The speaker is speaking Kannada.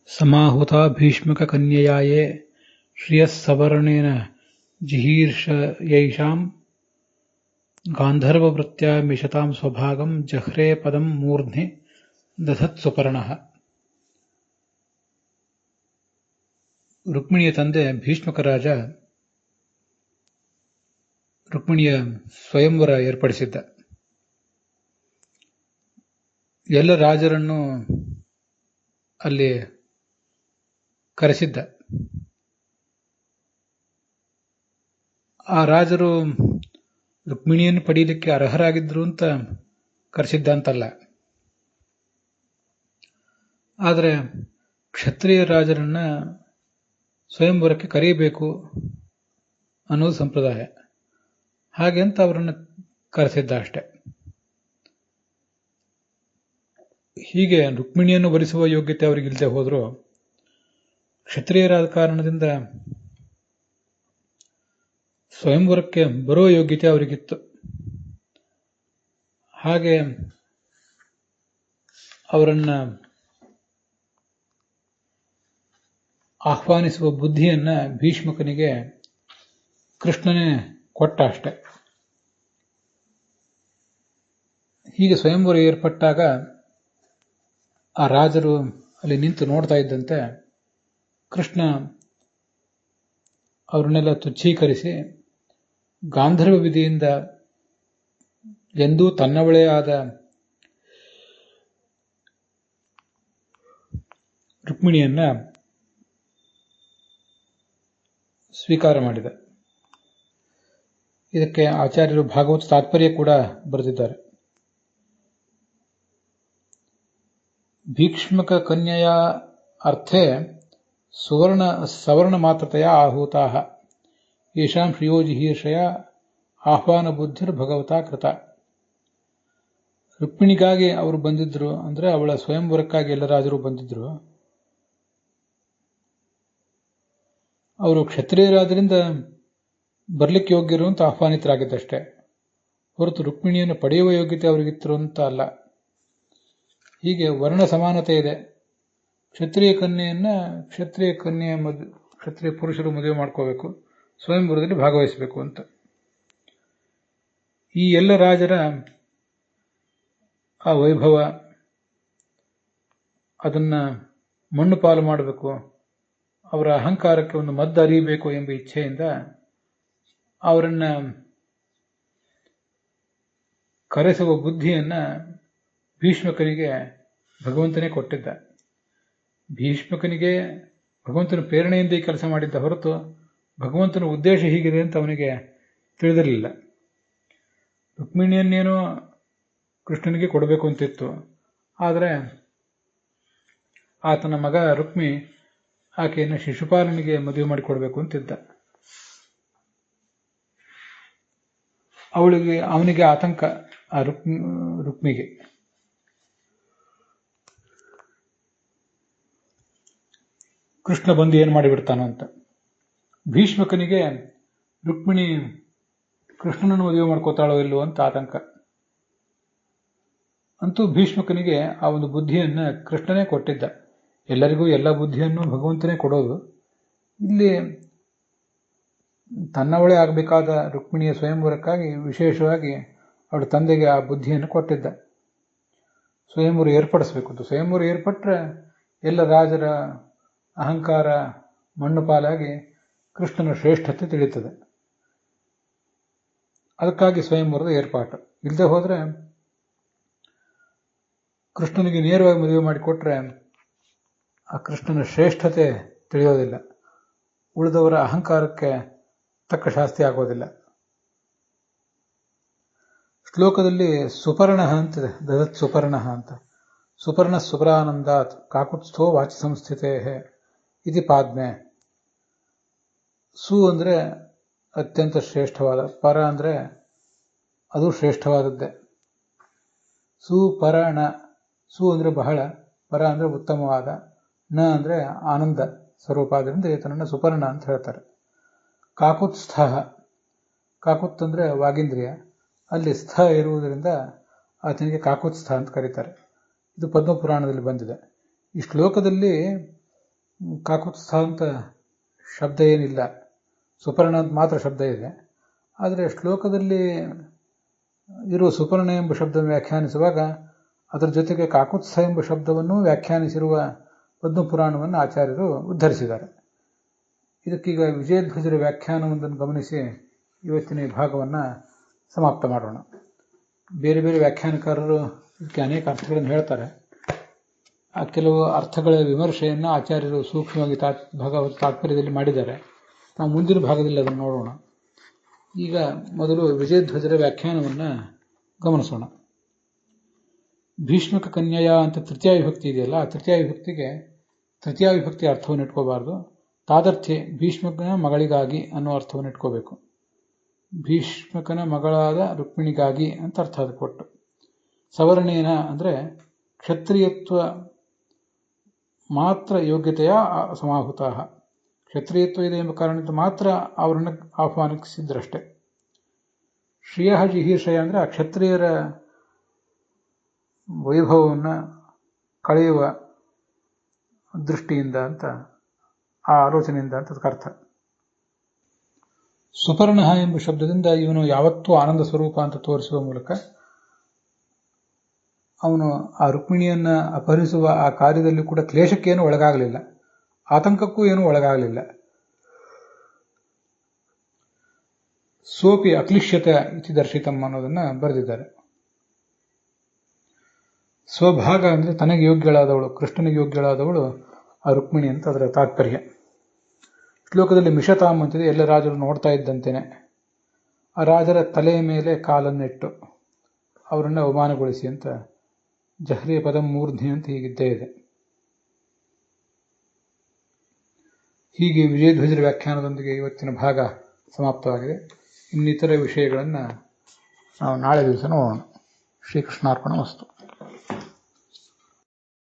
समाहुता भीष्मककन्यया ये श्रियः सवर्णेन जिहीर्षयैषां गान्धर्ववृत्त्या मिषतां स्वभागं जह्रे पदं मूर्ध्नि दधत्ಸುಪರ್ಣಃ. ರುಕ್ಮಿಣಿಯ ತಂದೆ ಭೀಷ್ಮಕ ರಾಜ ರುಕ್ಮಿಣಿಯ ಸ್ವಯಂವರ ಏರ್ಪಡಿಸಿದ್ದ. ಎಲ್ಲ ರಾಜರನ್ನು ಅಲ್ಲಿ ಕರೆಸಿದ್ದ. ಆ ರಾಜರು ರುಕ್ಮಿಣಿಯನ್ನು ಪಡೆಯಲಿಕ್ಕೆ ಅರ್ಹರಾಗಿದ್ರು ಅಂತ ಕರೆಸಿದ್ದ ಅಂತಲ್ಲ. ಆದರೆ ಕ್ಷತ್ರಿಯ ರಾಜರನ್ನ ಸ್ವಯಂವರಕ್ಕೆ ಕರೆಯಬೇಕು ಅನ್ನೋದು ಸಂಪ್ರದಾಯ. ಹಾಗೆ ಅಂತ ಅವರನ್ನು ಕರೆಸಿದ್ದ ಅಷ್ಟೆ. ಹೀಗೆ ರುಕ್ಮಿಣಿಯನ್ನು ವರಿಸುವ ಯೋಗ್ಯತೆ ಅವರಿಗಿಲ್ಲದೆ ಹೋದರೂ ಕ್ಷತ್ರಿಯರಾದ ಕಾರಣದಿಂದ ಸ್ವಯಂವರಕ್ಕೆ ಬರುವ ಯೋಗ್ಯತೆ ಅವರಿಗಿತ್ತು. ಹಾಗೆ ಅವರನ್ನ ಆಹ್ವಾನಿಸುವ ಬುದ್ಧಿಯನ್ನ ಭೀಷ್ಮಕನಿಗೆ ಕೃಷ್ಣನೇ ಕೊಟ್ಟ ಅಷ್ಟೆ. ಹೀಗೆ ಸ್ವಯಂವರ ಏರ್ಪಟ್ಟಾಗ ಆ ರಾಜರು ಅಲ್ಲಿ ನಿಂತು ನೋಡ್ತಾ ಇದ್ದಂತೆ ಕೃಷ್ಣ ಅವರನ್ನೆಲ್ಲ ತುಚ್ಛೀಕರಿಸಿ ಗಾಂಧರ್ವ ವಿಧಿಯಿಂದ ಎಂದೂ ತನ್ನವಳೇ ಆದ ರುಕ್ಮಿಣಿಯನ್ನ ಸ್ವೀಕಾರ ಮಾಡಿದ. ಇದಕ್ಕೆ ಆಚಾರ್ಯರು ಭಾಗವತ ತಾತ್ಪರ್ಯ ಕೂಡ ಬರೆದಿದ್ದಾರೆ. ಭೀಕ್ಷ್ಮಕ ಕನ್ಯೆಯ ಅರ್ಥೆ ಸವರ್ಣ ಮಾತ್ರತೆಯ ಆಹೂತಾಃ ಯೇಷಾಂ ಶ್ರಿಯೋ ಜಿಹೀರ್ಷಯ ಆಹ್ವಾನ ಬುದ್ಧಿರ್ ಭಗವತಾ ಕೃತ. ರುಕ್ಮಿಣಿಗಾಗಿ ಅವರು ಬಂದಿದ್ರು, ಅಂದ್ರೆ ಅವಳ ಸ್ವಯಂವರಕ್ಕಾಗಿ ಎಲ್ಲ ರಾಜರು ಬಂದಿದ್ರು. ಅವರು ಕ್ಷತ್ರಿಯರಾದ್ರಿಂದ ಬರ್ಲಿಕ್ಕೆ ಯೋಗ್ಯರು ಅಂತ ಆಹ್ವಾನಿತರಾಗಿದ್ದಷ್ಟೇ ಹೊರತು ರುಕ್ಮಿಣಿಯನ್ನು ಪಡೆಯುವ ಯೋಗ್ಯತೆ ಅವರಿಗಿತ್ತು ಅಂತ ಅಲ್ಲ. ಹೀಗೆ ವರ್ಣ ಸಮಾನತೆ ಇದೆ. ಕ್ಷತ್ರಿಯ ಪುರುಷರು ಮದುವೆ ಮಾಡ್ಕೋಬೇಕು, ಸ್ವಯಂವರದಲ್ಲಿ ಭಾಗವಹಿಸಬೇಕು ಅಂತ. ಈ ಎಲ್ಲ ರಾಜರ ಆ ವೈಭವ ಅದನ್ನ ಮಣ್ಣು ಪಾಲು ಮಾಡಬೇಕು, ಅವರ ಅಹಂಕಾರಕ್ಕೆ ಒಂದು ಮದ್ದು ಅರಿಯಬೇಕು ಎಂಬ ಇಚ್ಛೆಯಿಂದ ಅವರನ್ನ ಕರೆಸುವ ಬುದ್ಧಿಯನ್ನ ಭೀಷ್ಮಕನಿಗೆ ಭಗವಂತನೇ ಕೊಟ್ಟಿದ್ದ. ಭೀಷ್ಮಕನಿಗೆ ಭಗವಂತನ ಪ್ರೇರಣೆಯಿಂದ ಈ ಕೆಲಸ ಮಾಡಿದ್ದ ಹೊರತು ಭಗವಂತನ ಉದ್ದೇಶ ಹೀಗಿದೆ ಅಂತ ಅವನಿಗೆ ತಿಳಿದಿರಲಿಲ್ಲ. ರುಕ್ಮಿಣಿಯನ್ನೇನೋ ಕೃಷ್ಣನಿಗೆ ಕೊಡಬೇಕು ಅಂತಿತ್ತು. ಆದರೆ ಆತನ ಮಗ ರುಕ್ಮಿ ಆಕೆಯನ್ನು ಶಿಶುಪಾಲನಿಗೆ ಮದುವೆ ಮಾಡಿಕೊಡ್ಬೇಕು ಅಂತಿದ್ದ. ಅವನಿಗೆ ಆತಂಕ ಆ ರುಕ್ಮಿಗೆ. ಕೃಷ್ಣ ಬಂದು ಏನು ಮಾಡಿಬಿಡ್ತಾನೋ ಅಂತ. ಭೀಷ್ಮಕನಿಗೆ ರುಕ್ಮಿಣಿ ಕೃಷ್ಣನನ್ನು ಮದುವೆ ಮಾಡ್ಕೋತಾಳೋ ಇಲ್ಲೋ ಅಂತ ಆತಂಕ. ಅಂತೂ ಭೀಷ್ಮಕನಿಗೆ ಆ ಒಂದು ಬುದ್ಧಿಯನ್ನ ಕೃಷ್ಣನೇ ಕೊಟ್ಟಿದ್ದ. ಎಲ್ಲರಿಗೂ ಎಲ್ಲ ಬುದ್ಧಿಯನ್ನು ಭಗವಂತನೇ ಕೊಡೋದು. ಇಲ್ಲಿ ತನ್ನವಳೇ ಆಗಬೇಕಾದ ರುಕ್ಮಿಣಿಯ ಸ್ವಯಂವರಕ್ಕಾಗಿ ವಿಶೇಷವಾಗಿ ಅವಳ ತಂದೆಗೆ ಆ ಬುದ್ಧಿಯನ್ನು ಕೊಟ್ಟಿದ್ದ. ಸ್ವಯಂವರ ಏರ್ಪಡಿಸಬೇಕು. ಸ್ವಯಂವರ ಏರ್ಪಟ್ರೆ ಎಲ್ಲ ರಾಜರ ಅಹಂಕಾರ ಮಣ್ಣು ಪಾಲಾಗಿ ಕೃಷ್ಣನ ಶ್ರೇಷ್ಠತೆ ತಿಳಿಯುತ್ತದೆ. ಅದಕ್ಕಾಗಿ ಸ್ವಯಂವರದ ಏರ್ಪಾಟು. ಇಲ್ಲದೆ ಹೋದ್ರೆ ಕೃಷ್ಣನಿಗೆ ನೇರವಾಗಿ ಮದುವೆ ಮಾಡಿಕೊಟ್ರೆ ಆ ಕೃಷ್ಣನ ಶ್ರೇಷ್ಠತೆ ತಿಳಿಯೋದಿಲ್ಲ, ಉಳಿದವರ ಅಹಂಕಾರಕ್ಕೆ ತಕ್ಕ ಶಾಸ್ತಿ ಆಗೋದಿಲ್ಲ. ಶ್ಲೋಕದಲ್ಲಿ ಸುಪರ್ಣ ಅಂತಿದೆ, ದದತ್ ಸುಪರ್ಣ ಅಂತ. ಸುಪರ್ಣ ಸುಪರಾನಂದಾತ್ ಕಾಕುತ್ಸ್ಥೋ ವಾಚಿ ಸಂಸ್ಥಿತೇ ಇತಿ ಪಾದ್ಮೆ. ಸು ಅಂದ್ರೆ ಅತ್ಯಂತ ಶ್ರೇಷ್ಠವಾದ, ಪರ ಅಂದ್ರೆ ಅದು ಶ್ರೇಷ್ಠವಾದದ್ದೇ. ಸುಪರ್ಣ, ಸು ಅಂದ್ರೆ ಬಹಳ, ಪರ ಅಂದ್ರೆ ಉತ್ತಮವಾದ, ನ ಅಂದ್ರೆ ಆನಂದ ಸ್ವರೂಪ. ಆದ್ರಿಂದ ಈತನನ್ನ ಸುಪರ್ಣ ಅಂತ ಹೇಳ್ತಾರೆ. ಕಾಕುತ್ಸ್ಥ, ಕಾಕುತ್ ಅಂದ್ರೆ ವಾಗೀಂದ್ರಿಯ, ಅಲ್ಲಿ ಸ್ಥ ಇರುವುದರಿಂದ ಆತನಿಗೆ ಕಾಕುತ್ಸ್ಥ ಅಂತ ಕರೀತಾರೆ. ಇದು ಪದ್ಮಪುರಾಣದಲ್ಲಿ ಬಂದಿದೆ. ಈ ಶ್ಲೋಕದಲ್ಲಿ ಕಾಕುತ್ಸ್ಥ ಅಂತ ಶಬ್ದ ಏನಿಲ್ಲ, ಸುಪರ್ಣ ಅಂತ ಮಾತ್ರ ಶಬ್ದ ಇದೆ. ಆದರೆ ಶ್ಲೋಕದಲ್ಲಿ ಇರುವ ಸುಪರ್ಣ ಎಂಬ ಶಬ್ದವನ್ನು ವ್ಯಾಖ್ಯಾನಿಸುವಾಗ ಅದರ ಜೊತೆಗೆ ಕಾಕುತ್ಸ್ಥ ಎಂಬ ಶಬ್ದವನ್ನು ವ್ಯಾಖ್ಯಾನಿಸಿರುವ ಪದ್ಮಪುರಾಣವನ್ನು ಆಚಾರ್ಯರು ಉದ್ಧರಿಸಿದ್ದಾರೆ. ಇದಕ್ಕೀಗ ವಿಜಯಧ್ವಜರ ವ್ಯಾಖ್ಯಾನವೊಂದನ್ನು ಗಮನಿಸಿ ಇವತ್ತಿನ ಈ ಭಾಗವನ್ನು ಸಮಾಪ್ತ ಮಾಡೋಣ. ಬೇರೆ ಬೇರೆ ವ್ಯಾಖ್ಯಾನಕಾರರು ಇದಕ್ಕೆ ಅನೇಕ ಅರ್ಥಗಳನ್ನು ಹೇಳ್ತಾರೆ. ಆ ಕೆಲವು ಅರ್ಥಗಳ ವಿಮರ್ಶೆಯನ್ನು ಆಚಾರ್ಯರು ಸೂಕ್ಷ್ಮವಾಗಿ ತಾತ್ಪರ್ಯದಲ್ಲಿ ಮಾಡಿದ್ದಾರೆ. ನಾವು ಮುಂದಿನ ಭಾಗದಲ್ಲಿ ಅದನ್ನು ನೋಡೋಣ. ಈಗ ಮೊದಲು ವಿಜಯಧ್ವಜರ ವ್ಯಾಖ್ಯಾನವನ್ನು ಗಮನಿಸೋಣ. ಭೀಷ್ಮಕ ಕನ್ಯೆಯ ಅಂತ ತೃತೀಯ ವಿಭಕ್ತಿ ಇದೆಯಲ್ಲ, ಆ ತೃತೀಯ ವಿಭಕ್ತಿಗೆ ತೃತೀಯ ವಿಭಕ್ತಿ ಅರ್ಥವನ್ನು ಇಟ್ಕೋಬಾರ್ದು. ತಾದರ್ಥ್ಯ ಭೀಷ್ಮಕನ ಮಗಳಿಗಾಗಿ ಅನ್ನೋ ಅರ್ಥವನ್ನು ಇಟ್ಕೋಬೇಕು. ಭೀಷ್ಮಕನ ಮಗಳಾದ ರುಕ್ಮಿಣಿಗಾಗಿ ಅಂತ ಅರ್ಥ ಅದು ಕೊಟ್ಟು. ಸವರ್ಣೇನ ಅಂದರೆ ಕ್ಷತ್ರಿಯತ್ವ ಮಾತ್ರ ಯೋಗ್ಯತೆಯ ಸಮಾಹುತ. ಕ್ಷತ್ರಿಯತ್ವ ಇದೆ ಎಂಬ ಕಾರಣದಿಂದ ಮಾತ್ರ ಅವರನ್ನು ಆಹ್ವಾನಿಸಿದ್ರಷ್ಟೆ. ಶ್ರಿಯ ಜಿಹೀರ್ಷಯ ಅಂದರೆ ಆ ಕ್ಷತ್ರಿಯರ ವೈಭವವನ್ನು ಕಳೆಯುವ ದೃಷ್ಟಿಯಿಂದ ಅಂತ, ಆ ಆಲೋಚನೆಯಿಂದ ಅಂತ ಅದಕ್ಕೆ ಅರ್ಥ. ಸುಪರ್ಣ ಎಂಬ ಶಬ್ದದಿಂದ ಇವನು ಯಾವತ್ತೂ ಆನಂದ ಸ್ವರೂಪ ಅಂತ ತೋರಿಸುವ ಮೂಲಕ ಅವನು ಆ ರುಕ್ಮಿಣಿಯನ್ನ ಅಪಹರಿಸುವ ಆ ಕಾರ್ಯದಲ್ಲಿ ಕೂಡ ಕ್ಲೇಶಕ್ಕೇನು ಒಳಗಾಗಲಿಲ್ಲ, ಆತಂಕಕ್ಕೂ ಏನೂ ಒಳಗಾಗಲಿಲ್ಲ. ಸೋಪಿ ಅಕ್ಲಿಶ್ಯತೆ ಇತಿ ದರ್ಶಿತಂ ಅನ್ನೋದನ್ನ ಬರೆದಿದ್ದಾರೆ. ಸ್ವಭಾಗ ಅಂದರೆ ತನಗೆ ಯೋಗ್ಯಳಾದವಳು, ಕೃಷ್ಣನಿಗೆ ಯೋಗ್ಯಳಾದವಳು ಆ ರುಕ್ಮಿಣಿ ಅಂತ ಅದರ ತಾತ್ಪರ್ಯ. ಶ್ಲೋಕದಲ್ಲಿ ಮಿಷತಾಮ್ ಅಂತಿದೆ, ಎಲ್ಲ ರಾಜರು ನೋಡ್ತಾ ಇದ್ದಂತೆಯೇ ಆ ರಾಜರ ತಲೆಯ ಮೇಲೆ ಕಾಲನ್ನಿಟ್ಟು ಅವರನ್ನು ಅವಮಾನಗೊಳಿಸಿ ಅಂತ ಜಹ್ರಿಯ ಪದಂ ಮೂರ್ಧ್ನಿ ಅಂತ ಹೀಗಿದ್ದೇ ಇದೆ. ಹೀಗೆ ವಿಜಯಧ್ವಜರ ವ್ಯಾಖ್ಯಾನದೊಂದಿಗೆ ಇವತ್ತಿನ ಭಾಗ ಸಮಾಪ್ತವಾಗಿದೆ. ಇನ್ನಿತರ ವಿಷಯಗಳನ್ನು ನಾವು ನಾಳೆ ದಿವಸ ನೋಡೋಣ. ಶ್ರೀಕೃಷ್ಣಾರ್ಪಣ ವಸ್ತು.